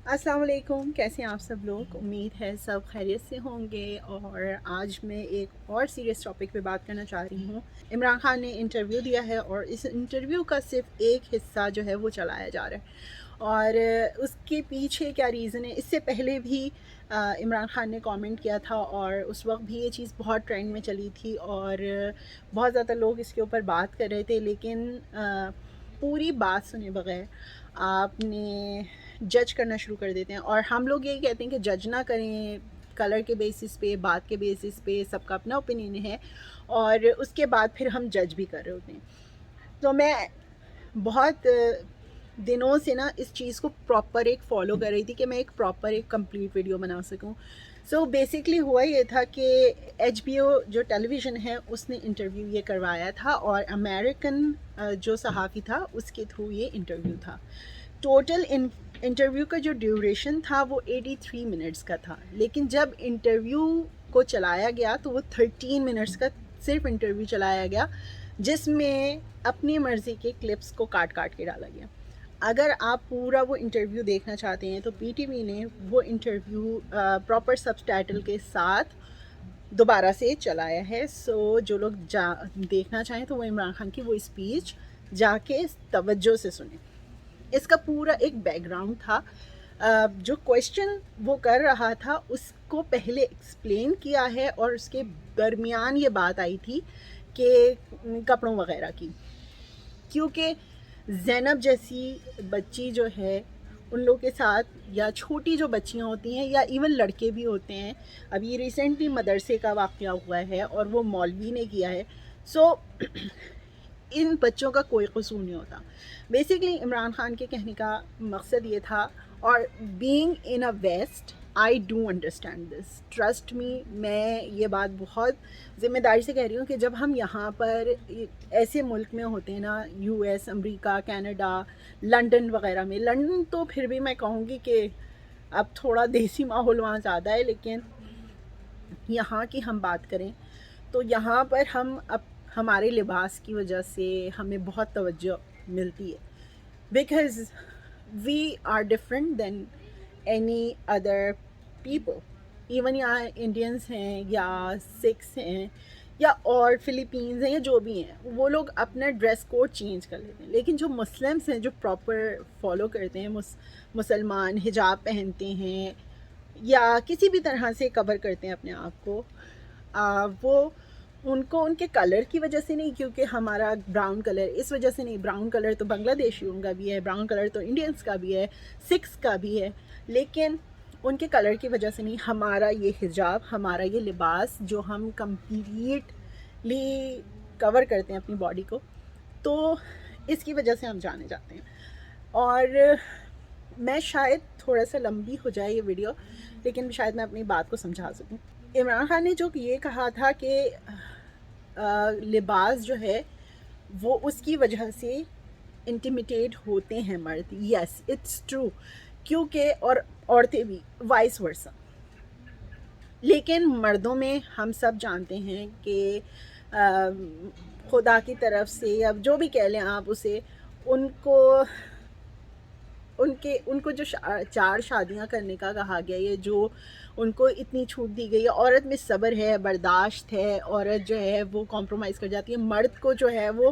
السلام علیکم، کیسے ہیں آپ سب لوگ؟ امید ہے سب خیریت سے ہوں گے۔ اور آج میں ایک اور سیریس ٹاپک پہ بات کرنا چاہ رہی ہوں۔ عمران خان نے انٹرویو دیا ہے اور اس انٹرویو کا صرف ایک حصہ جو ہے وہ چلایا جا رہا ہے، اور اس کے پیچھے کیا ریزن ہے۔ اس سے پہلے بھی عمران خان نے کامنٹ کیا تھا اور اس وقت بھی یہ چیز بہت ٹرینڈ میں چلی تھی اور بہت زیادہ لوگ اس کے اوپر بات کر رہے تھے، لیکن پوری بات سنے بغیر آپ نے جج کرنا شروع کر دیتے ہیں۔ اور ہم لوگ یہی کہتے ہیں کہ جج نہ کریں کلر کے بیسس پہ، بات کے بیسس پہ، سب کا اپنا اوپینین ہے، اور اس کے بعد پھر ہم جج بھی کر رہے ہوتے ہیں۔ تو میں بہت دنوں سے نا اس چیز کو پراپر ایک فالو کر رہی تھی کہ میں ایک پراپر ایک کمپلیٹ ویڈیو بنا سکوں۔ سو بیسکلی ہوا یہ تھا کہ ایچ بی او جو ٹیلی ویژن ہے اس نے انٹرویو یہ کروایا تھا، اور امریکن جو صحافی تھا اس کے تھرو یہ انٹرویو تھا۔ ٹوٹل انٹرویو کا جو ڈیوریشن تھا وہ 83 منٹس کا تھا، لیکن جب انٹرویو کو چلایا گیا تو وہ 13 منٹس کا صرف انٹرویو چلایا گیا، جس میں اپنی مرضی کے کلپس کو کاٹ کاٹ کے ڈالا گیا۔ اگر آپ پورا وہ انٹرویو دیکھنا چاہتے ہیں تو پی ٹی وی نے وہ انٹرویو پراپر سب ٹائٹل کے ساتھ دوبارہ سے چلایا ہے۔ سو جو لوگ دیکھنا چاہیں تو وہ عمران خان کی وہ اسپیچ جا کے توجہ سے سنیں۔ اس کا پورا ایک بیک گراؤنڈ تھا، جو کویشچن وہ کر رہا تھا اس کو پہلے ایکسپلین کیا ہے، اور اس کے درمیان یہ بات آئی تھی کہ کپڑوں وغیرہ کی، کیونکہ زینب جیسی بچی جو ہے ان لوگ کے ساتھ، یا چھوٹی جو بچیاں ہوتی ہیں یا ایون لڑکے بھی ہوتے ہیں، ابھی ریسنٹلی مدرسے کا واقعہ ہوا ہے اور وہ مولوی نے کیا ہے، سو ان بچوں کا کوئی قصور نہیں ہوتا۔ بیسکلی عمران خان کے کہنے کا مقصد یہ تھا، اور being in a west I do understand this, trust me, میں یہ بات بہت ذمہ داری سے کہہ رہی ہوں کہ جب ہم یہاں پر ایسے ملک میں ہوتے ہیں نا، یو ایس، امریکہ، کینیڈا، لنڈن وغیرہ میں، لنڈن تو پھر بھی میں کہوں گی کہ اب تھوڑا دیسی ماحول وہاں زیادہ ہے، لیکن یہاں کی ہم بات کریں تو یہاں پر ہمارے لباس کی وجہ سے ہمیں بہت توجہ ملتی ہے، because we are different than any other people, even یہاں انڈینس ہیں یا سکھس ہیں یا اور فلیپینز ہیں یا جو بھی ہیں، وہ لوگ اپنا ڈریس کوڈ چینج کر لیتے ہیں، لیکن جو مسلمس ہیں جو پراپر فالو کرتے ہیں، مسلمان حجاب پہنتے ہیں یا کسی بھی طرح سے کور کرتے ہیں اپنے آپ کو، وہ ان کو ان کے کلر کی وجہ سے نہیں، کیونکہ ہمارا براؤن کلر اس وجہ سے نہیں، براؤن کلر تو بنگلہ دیشیوں کا بھی ہے، براؤن کلر تو انڈینس کا بھی ہے، سکھس کا بھی ہے، لیکن ان کے کلر کی وجہ سے نہیں، ہمارا یہ حجاب، ہمارا یہ لباس جو ہم کمپلیٹلی کور کرتے ہیں اپنی باڈی کو، تو اس کی وجہ سے ہم جانے جاتے ہیں۔ اور میں شاید تھوڑا سا لمبی ہو جائے یہ ویڈیو، لیکن شاید میں اپنی بات کو سمجھا سکوں۔ عمران خان نے جو یہ کہا تھا کہ لباس جو ہے وہ اس کی وجہ سے انٹیمیٹیٹ ہوتے ہیں مرد، یس اٹس ٹرو، کیونکہ اور عورتیں بھی وائس ورسا، لیکن مردوں میں ہم سب جانتے ہیں کہ خدا کی طرف سے، اب جو بھی کہہ لیں آپ اسے، ان کو جو 4 شادیاں کرنے کا کہا گیا، یہ جو ان کو اتنی چھوٹ دی گئی ہے، عورت میں صبر ہے، برداشت ہے، عورت جو ہے وہ کمپرومائز کر جاتی ہے، مرد کو جو ہے وہ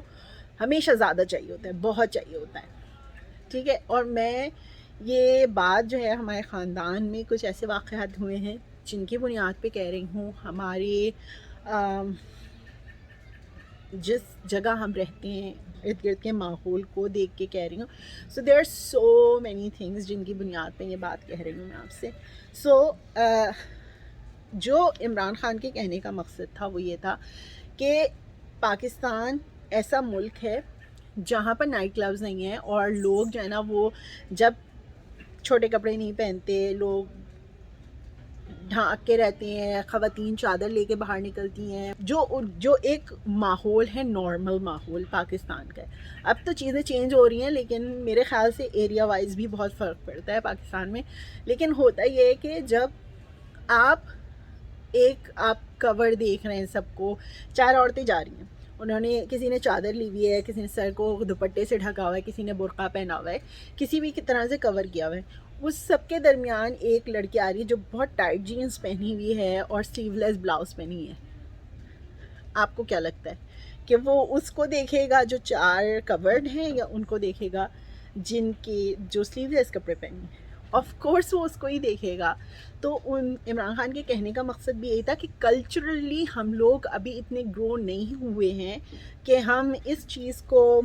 ہمیشہ زیادہ چاہیے ہوتا ہے، بہت چاہیے ہوتا ہے، ٹھیک ہے۔ اور میں یہ بات جو ہے ہمارے خاندان میں کچھ ایسے واقعات ہوئے ہیں جن کی بنیاد پہ کہہ رہی ہوں، ہمارے جس جگہ ہم رہتے ہیں ارد گرد کے ماحول کو دیکھ کے کہہ رہی ہوں۔ So there are so many things جن کی بنیاد پہ یہ بات کہہ رہی ہوں میں آپ سے۔ سو جو عمران خان کے کہنے کا مقصد تھا وہ یہ تھا کہ پاکستان ایسا ملک ہے جہاں پر نائٹ کلبز نہیں ہیں، اور لوگ جو ہے نا وہ جب چھوٹے کپڑے نہیں پہنتے، لوگ ڈھانک کے رہتے ہیں، خواتین چادر لے کے باہر نکلتی ہیں، جو ایک ماحول ہے، نارمل ماحول پاکستان کا ہے۔ اب تو چیزیں چینج ہو رہی ہیں، لیکن میرے خیال سے ایریا وائز بھی بہت فرق پڑتا ہے پاکستان میں، لیکن ہوتا یہ ہے کہ جب آپ کور دیکھ رہے ہیں سب کو، 4 عورتیں جا رہی ہیں، انہوں نے کسی نے چادر لی ہوئی ہے، کسی نے سر کو دوپٹے سے ڈھکا ہوا ہے، کسی نے برقع پہنا ہوا ہے، کسی بھی طرح سے کور کیا ہوا ہے، اس سب کے درمیان ایک لڑکی آ رہی ہے جو بہت ٹائٹ جینس پہنی ہوئی ہے اور سلیو لیس بلاؤز پہنی ہے. آپ کو کیا لگتا ہے کہ وہ اس کو دیکھے گا جو 4 کورڈ ہیں یا ان کو دیکھے گا جن کے جو سلیو لیس کپڑے پہنے ہیں؟ آف کورس وہ اس کو ہی دیکھے گا. تو عمران خان کے کہنے کا مقصد بھی یہی تھا کہ کلچرلی ہم لوگ ابھی اتنے گرو نہیں ہوئے ہیں کہ ہم اس چیز کو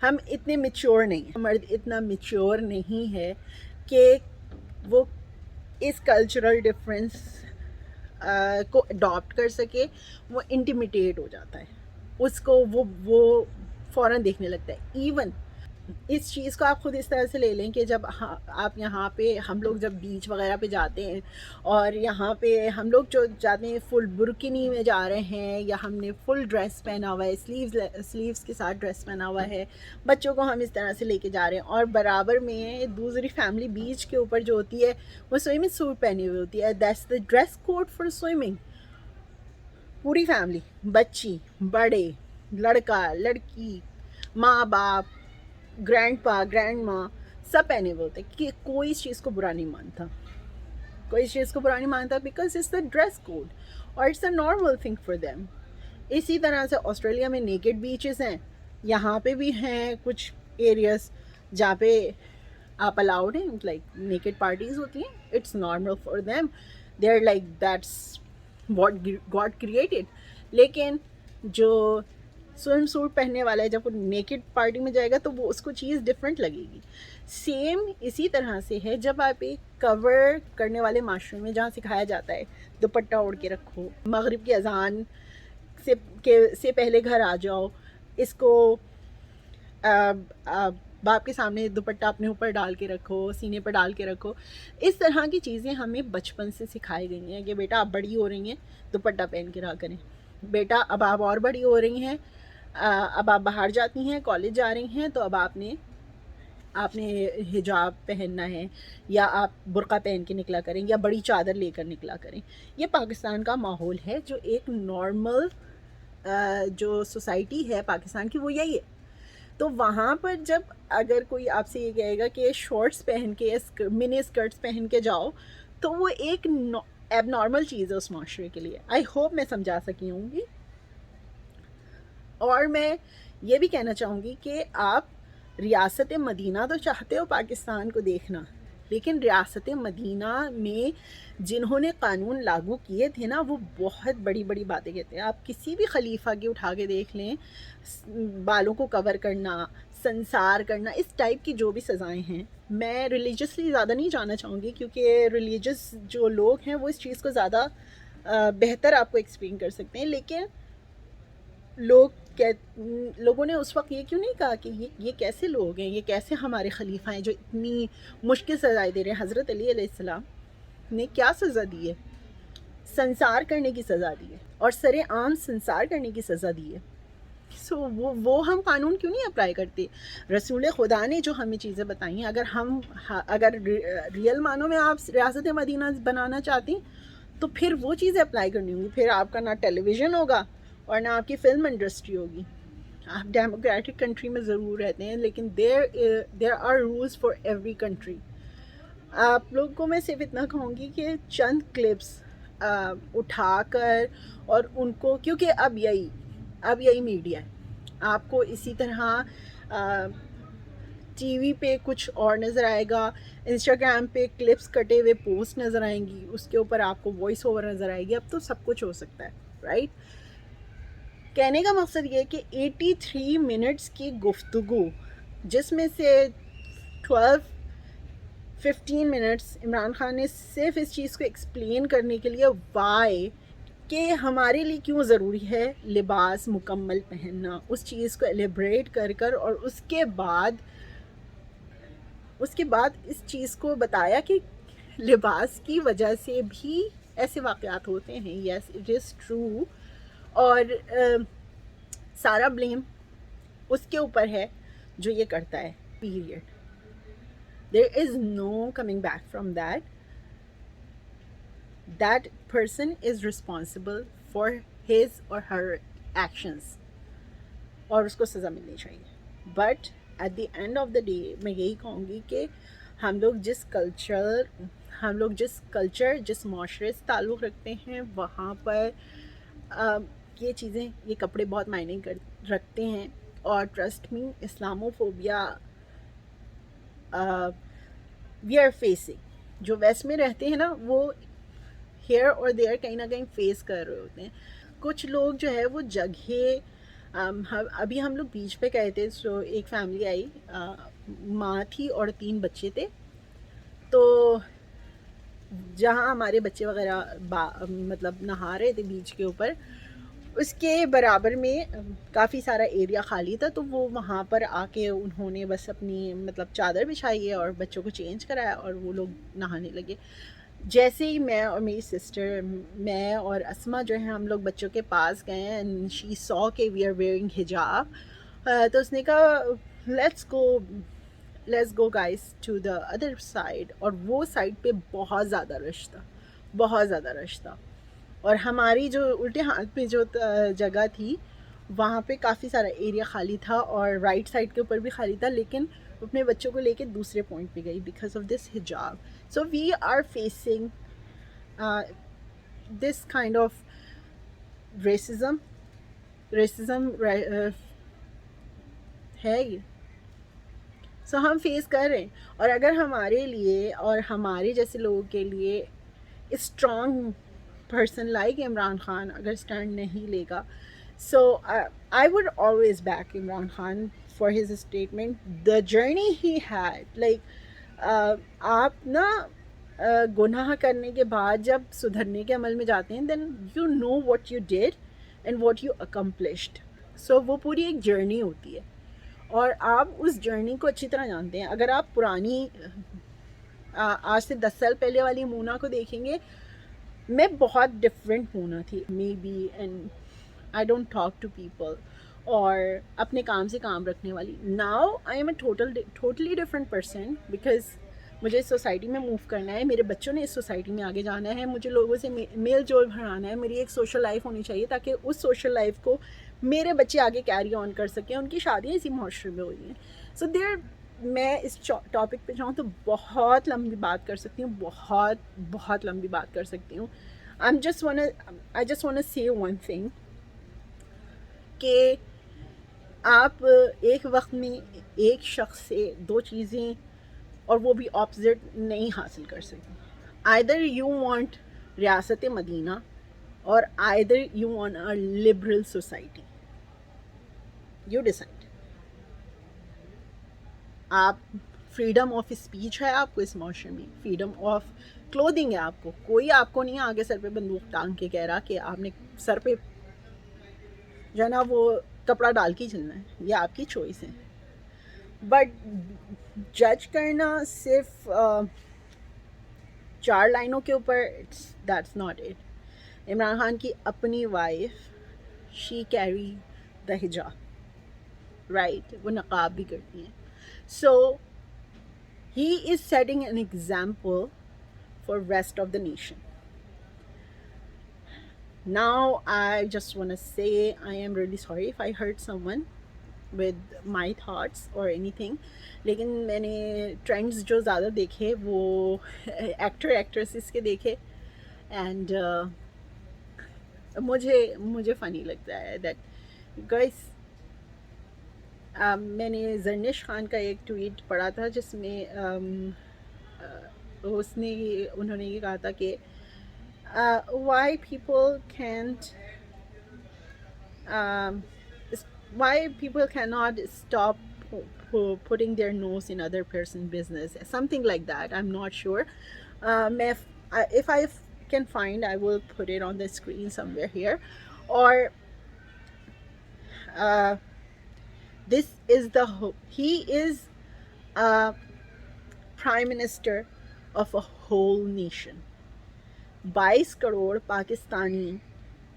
ہم اتنے میچور نہیں، مرد اتنا میچور نہیں ہے کہ وہ اس کلچرل ڈفرینس کو اڈاپٹ کر سکے. وہ انٹیمیٹیٹ ہو جاتا ہے، اس کو وہ فوراً دیکھنے لگتا ہے. ایون اس چیز کو آپ خود اس طرح سے لے لیں کہ جب آپ یہاں پہ ہم لوگ جب بیچ وغیرہ پہ جاتے ہیں اور یہاں پہ ہم لوگ جو جاتے ہیں فل برکنی میں جا رہے ہیں یا ہم نے فل ڈریس پہنا ہوا ہے، سلیوز کے ساتھ ڈریس پہنا ہوا ہے، بچوں کو ہم اس طرح سے لے کے جا رہے ہیں، اور برابر میں دوسری فیملی بیچ کے اوپر جو ہوتی ہے وہ سوئمنگ سوٹ پہنی ہوئی ہوتی ہے. That's the dress code for swimming. پوری فیملی، بچی، بڑے، لڑکا، لڑکی، ماں باپ، گرینڈ پا، گرینڈ ماں، سب پہنے ہوئے ہوتے کہ کوئی اس چیز کو برا نہیں مانتا. کوئی اس چیز کو برا نہیں مانتا because it's the dress code اور it's a normal thing for them. اسی طرح سے آسٹریلیا میں نیکڈ بیچز ہیں، یہاں پہ بھی ہیں کچھ ایریاز جہاں پہ آپ الاؤڈ ہیں، لائک نیکڈ پارٹیز ہوتی ہیں. It's normal for them, they are like that's what God created. لیکن جو سوئم سوٹ پہننے والا ہے جب وہ نیکڈ پارٹی میں جائے گا تو وہ اس کو چیز ڈفرینٹ لگے گی. سیم اسی طرح سے ہے جب آپ ایک کور کرنے والے معاشرے میں جہاں سکھایا جاتا ہے دوپٹہ اوڑھ کے رکھو، مغرب کی اذان سے پہلے گھر آ جاؤ، اس کو باپ کے سامنے دوپٹہ اپنے اوپر ڈال کے رکھو، سینے پر ڈال کے رکھو. اس طرح کی چیزیں ہمیں بچپن سے سکھائی گئی ہیں کہ بیٹا آپ بڑی ہو رہی ہیں دوپٹہ پہن کے رہا کریں، بیٹا اب آپ اور بڑی ہو رہی ہیں، اب آپ باہر جاتی ہیں، کالج جا رہی ہیں، تو اب آپ نے حجاب پہننا ہے یا آپ برقع پہن کے نکلا کریں یا بڑی چادر لے کر نکلا کریں. یہ پاکستان کا ماحول ہے، جو ایک نارمل جو سوسائٹی ہے پاکستان کی وہ یہی ہے. تو وہاں پر جب اگر کوئی آپ سے یہ کہے گا کہ شارٹس پہن کے، منی اسکرٹس پہن کے جاؤ، تو وہ ایک ایب نارمل چیز ہے اس معاشرے کے لیے. آئی ہوپ میں سمجھا سکی ہوں گی. اور میں یہ بھی کہنا چاہوں گی کہ آپ ریاست مدینہ تو چاہتے ہو پاکستان کو دیکھنا، لیکن ریاست مدینہ میں جنہوں نے قانون لاگو کیے تھے نا، وہ بہت بڑی بڑی باتیں کہتے ہیں. آپ کسی بھی خلیفہ کی اٹھا کے دیکھ لیں، بالوں کو کور کرنا، سنسار کرنا، اس ٹائپ کی جو بھی سزائیں ہیں. میں ریلیجسلی زیادہ نہیں جانا چاہوں گی کیونکہ ریلیجس جو لوگ ہیں وہ اس چیز کو زیادہ بہتر آپ کو ایکسپلین کر سکتے ہیں. لیکن لوگوں نے اس وقت یہ کیوں نہیں کہا کہ یہ کیسے لوگ ہیں، یہ کیسے ہمارے خلیفہ ہیں جو اتنی مشکل سزائیں دے رہے ہیں. حضرت علی علیہ السلام نے کیا سزا دی ہے؟ سنسار کرنے کی سزا دی ہے، اور سر عام سنسار کرنے کی سزا دی ہے. سو وہ ہم قانون کیوں نہیں اپلائی کرتے؟ رسول خدا نے جو ہمیں چیزیں بتائی ہیں، اگر ریئل معنوں میں آپ ریاست مدینہ بنانا چاہتی تو پھر وہ چیزیں اپلائی کرنی ہوں گی. پھر آپ کا نہ ٹیلی ویژن ہوگا اور نہ آپ کی فلم انڈسٹری ہوگی. آپ ڈیموکریٹک کنٹری میں ضرور رہتے ہیں، لیکن there are rules for every country. آپ لوگوں کو میں صرف اتنا کہوں گی کہ چند کلپس اٹھا کر اور ان کو، کیونکہ اب یہی میڈیا ہے، آپ کو اسی طرح ٹی وی پہ کچھ اور نظر آئے گا، انسٹاگرام پہ کلپس کٹے ہوئے پوسٹ نظر آئیں گی، اس کے اوپر آپ کو وائس اوور نظر آئے گی. اب تو سب کچھ ہو سکتا ہے، رائٹ؟ کہنے کا مقصد یہ کہ 83 منٹس کی گفتگو، جس میں سے 15 منٹس عمران خان نے صرف اس چیز کو ایکسپلین کرنے کے لیے وائی کہ ہمارے لیے کیوں ضروری ہے لباس مکمل پہننا، اس چیز کو ایلیبریٹ کر اور اس کے بعد اس چیز کو بتایا کہ لباس کی وجہ سے بھی ایسے واقعات ہوتے ہیں. Yes it is true. اور سارا بلیم اس کے اوپر ہے جو یہ کرتا ہے، period. There is no coming back from that. That person is responsible for his or her actions, اور اس کو سزا ملنی چاہیے. But at the end of the day میں یہی کہوں گی کہ ہم لوگ جس کلچر جس معاشرے سے تعلق رکھتے ہیں وہاں پر یہ چیزیں یہ کپڑے بہت معنی رکھتے ہیں. اور ٹرسٹ می اسلامو فوبیا وی آر فیسنگ, جو ویسٹ میں رہتے ہیں نا وہ ہیئر اور دیئر کہیں نہ کہیں فیس کر رہے ہوتے ہیں. کچھ لوگ جو ہے وہ جگہ ابھی ہم لوگ بیچ پہ گئے تھے, سو ایک فیملی آئی, ماں تھی اور 3 بچے تھے. تو جہاں ہمارے بچے وغیرہ مطلب نہا رہے تھے بیچ کے اوپر, اس کے برابر میں کافی سارا ایریا خالی تھا. تو وہ وہاں پر آ کے انہوں نے بس اپنی مطلب چادر بچھائی ہے اور بچوں کو چینج کرایا اور وہ لوگ نہانے لگے. جیسے ہی میں اور میری سسٹر, میں اور اسما جو ہے, ہم لوگ بچوں کے پاس گئے اینڈ شی سو کہ وی آر ویئرنگ حجاب, تو اس نے کہا let's go guys to the other side. اور وہ سائڈ پہ بہت زیادہ رش تھا, اور ہماری جو الٹے ہاتھ پہ جو جگہ تھی وہاں پہ کافی سارا ایریا خالی تھا اور رائٹ سائڈ کے اوپر بھی خالی تھا, لیکن اپنے بچوں کو لے کے دوسرے پوائنٹ پہ گئی because of this hijab. So we are facing this kind of racism ہے یہ. سو ہم فیس کر رہے ہیں, اور اگر ہمارے لیے اور ہمارے جیسے لوگوں کے لیے strong person like Imran Khan اگر اسٹینڈ نہیں لے گا, so I would always back Imran Khan for his statement. The journey he had, like آپ نا گناہ کرنے کے بعد جب سدھرنے کے عمل میں جاتے ہیں, then you know what you did and what you accomplished. So وہ پوری ایک جرنی ہوتی ہے اور آپ اس جرنی کو اچھی طرح جانتے ہیں. اگر آپ پرانی آج سے 10 سال پہلے والی مونا کو دیکھیں گے, میں بہت ڈفرینٹ مونا تھی may be, and I don't talk to people اور اپنے کام سے کام رکھنے والی. Now I am a totally different person because مجھے اس سوسائٹی میں موو کرنا ہے, میرے بچوں نے اس سوسائٹی میں آگے جانا ہے, مجھے لوگوں سے میل جول بڑھانا ہے, میری ایک سوشل لائف ہونی چاہیے تاکہ اس سوشل لائف کو میرے بچے آگے کیری آن کر سکیں. ان کی شادیاں اسی معاشرے میں ہوئی ہیں. سو میں اس ٹاپک پہ جاؤں تو بہت لمبی بات کر سکتی ہوں, بہت لمبی بات کر سکتی ہوں. I just wanna say one thing کہ آپ ایک وقت میں ایک شخص سے 2 چیزیں اور وہ بھی اپوزٹ نہیں حاصل کر سکتے. either you want ریاست مدینہ اور either you want a liberal society. You decide. آپ فریڈم آف اسپیچ ہے آپ کو اس معاشرے میں, فریڈم آف کلودنگ ہے آپ کو, کوئی آپ کو نہیں آگے سر پہ بندوق ٹانگ کے کہہ رہا کہ آپ نے سر پہ جو ہے نا وہ کپڑا ڈال کے چلنا ہے, یہ آپ کی چوائس ہے. بٹ جج کرنا صرف 4 لائنوں کے اوپر, that's not it. Imran Khan کی اپنی وائف, شی کیری دا حجاب, رائٹ, وہ نقاب بھی کرتی ہیں. So he is setting an example for rest of the nation. Now I just want to say I am really sorry if I hurt someone with my thoughts or anything. لیکن میں نے trends جو زیادہ دیکھے وہ actresses کے دیکھے, and مجھے فنی لگتا ہے دیٹ گائز. میں نے زرنش خان کا ایک ٹویٹ پڑھا تھا جس میں انہوں نے یہ کہا تھا کہ why people cannot stop putting their nose in other person's business, something like that. I'm not sure. If I can find, I will put it on the screen somewhere here. Or he is a prime minister of a whole nation. 22 crore Pakistani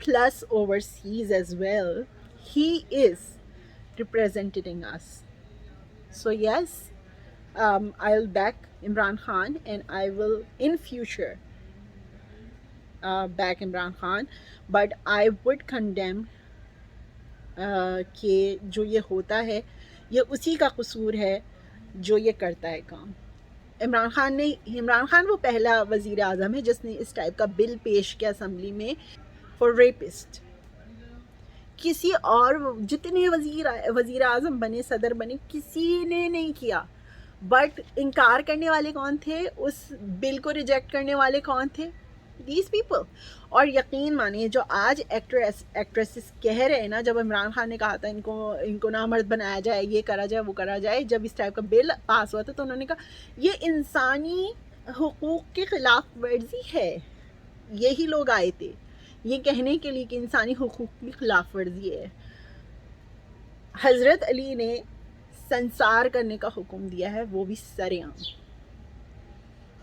plus overseas as well. He is representing us. So yes, I'll back Imran Khan, and I will in future back Imran Khan, but I would condemn کہ جو یہ ہوتا ہے یہ اسی کا قصور ہے جو یہ کرتا ہے کام. عمران خان وہ پہلا وزیر اعظم ہے جس نے اس ٹائپ کا بل پیش کیا اسمبلی میں فار ریپسٹ. کسی اور جتنے وزیر اعظم بنے، صدر بنے، کسی نے نہیں کیا. بٹ انکار کرنے والے کون تھے؟ اس بل کو ریجیکٹ کرنے والے کون تھے؟ These people. اور یقین مانیے جو آج ایکٹریسز کہہ رہے ہیں نا، جب عمران خان نے کہا تھا ان کو نامرد بنایا جائے، یہ کرا جائے، وہ کرا جائے، جب اس ٹائپ کا بل پاس ہوا تھا تو انہوں نے کہا یہ انسانی حقوق کے خلاف ورزی ہے. یہی لوگ آئے تھے یہ کہنے کے لیے کہ انسانی حقوق کی خلاف ورزی ہے. حضرت علی نے سنسار کرنے کا حکم دیا ہے، وہ بھی سرے عام.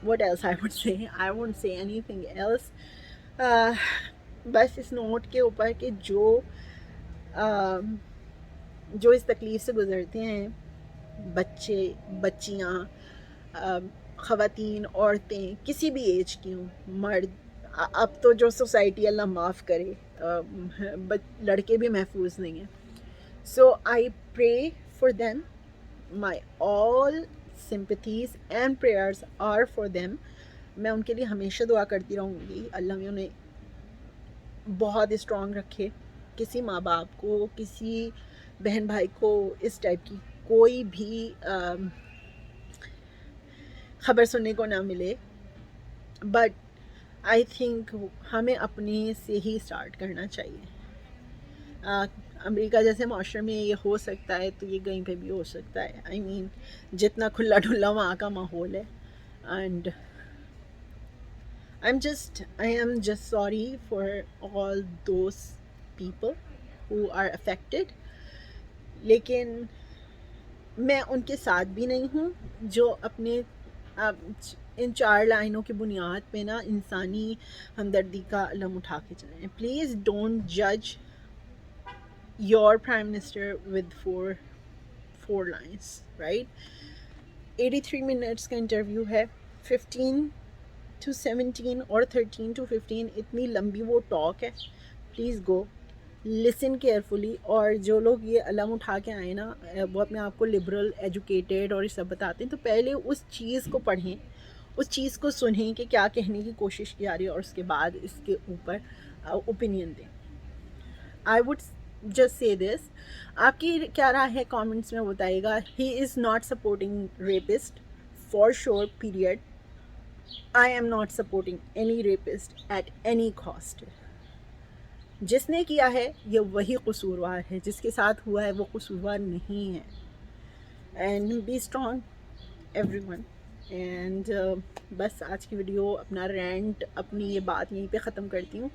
What else I would say? I won't say anything else. بس اس نوٹ کے اوپر کہ جو اس تکلیف سے گزرتے ہیں، بچے، بچیاں، خواتین، عورتیں، کسی بھی ایج کی ہوں، مرد، اب تو جو سوسائٹی اللہ معاف کرے، لڑکے بھی محفوظ نہیں ہیں. So I pray for them. My all sympathies and prayers are for them. میں ان کے لیے ہمیشہ دعا کرتی رہوں گی. اللہ میں انہیں بہت اسٹرانگ رکھے. کسی ماں باپ کو، کسی بہن بھائی کو اس ٹائپ کی کوئی بھی خبر سننے کو نہ ملے. بٹ آئی تھنک ہمیں اپنے سے ہی اسٹارٹ کرنا چاہیے. امریکہ جیسے معاشرے میں یہ ہو سکتا ہے تو یہ کہیں پہ بھی ہو سکتا ہے. آئی مین جتنا کھلا ڈھلا وہاں کا ماحول ہے. And I am just sorry for all those people who are affected. لیکن میں ان کے ساتھ بھی نہیں ہوں جو اپنے ان 4 لائنوں کی بنیاد پہ نا انسانی ہمدردی کا علم اٹھا کے چلیں. پلیز ڈونٹ جج your prime minister with four lines, right? 83 minutes کا انٹرویو ہے. 15 to 17 اور 13 to 15 اتنی لمبی وہ ٹاک ہے. Please go listen carefully. اور جو لوگ یہ علم اٹھا کے آئے نا، وہ اپنے آپ کو لبرل، ایجوکیٹڈ اور یہ سب بتاتے ہیں، تو پہلے اس چیز کو پڑھیں، اس چیز کو سنیں کہ کیا کہنے کی کوشش کی جا رہی ہے، اور اس کے بعد اس کے اوپر اوپینین دیں. I would just say this. آپ کی کیا رائے ہے کامنٹس میں بتائیے گا. He is not supporting rapist for sure, period. I am not supporting any rapist at any cost. جس نے کیا ہے یہ وہی قصوروار ہے، جس کے ساتھ ہوا ہے وہ قصوروار نہیں ہے. And be strong everyone. And بس آج کی ویڈیو، اپنا رینٹ، اپنی یہ بات یہیں پہ ختم کرتی ہوں.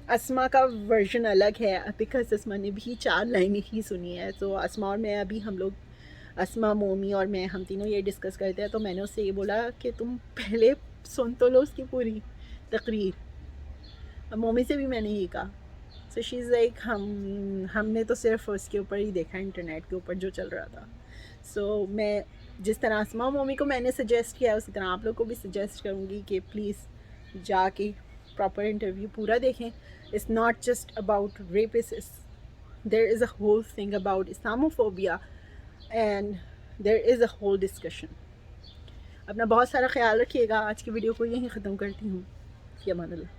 اسما کا ورژن الگ ہے بیکاز اسما نے بھی 4 لائنیں ہی سنی ہے. تو اسما اور میں ابھی ہم لوگ، اسما، مومی اور میں، ہم تینوں یہ ڈسکس کرتے ہیں. تو میں نے اس سے یہ بولا کہ تم پہلے سن تو لو اس کی پوری تقریر. مومی سے بھی میں نے یہ کہا. سو شی از لائک ہم نے تو صرف اس کے اوپر ہی دیکھا، انٹرنیٹ کے اوپر جو چل رہا تھا. سو میں جس طرح اسما مومی کو میں نے سجیسٹ کیا اسی طرح آپ لوگ کو بھی سجیسٹ کروں گی کہ پلیز جا کے پراپر انٹرویو پورا دیکھیں. It's not just about rapists. There is a whole thing about Islamophobia and there is a whole discussion. اپنا بہت سارا خیال رکھیے گا. آج کی ویڈیو کو یہیں ختم کرتی ہوں. فی امان اللہ.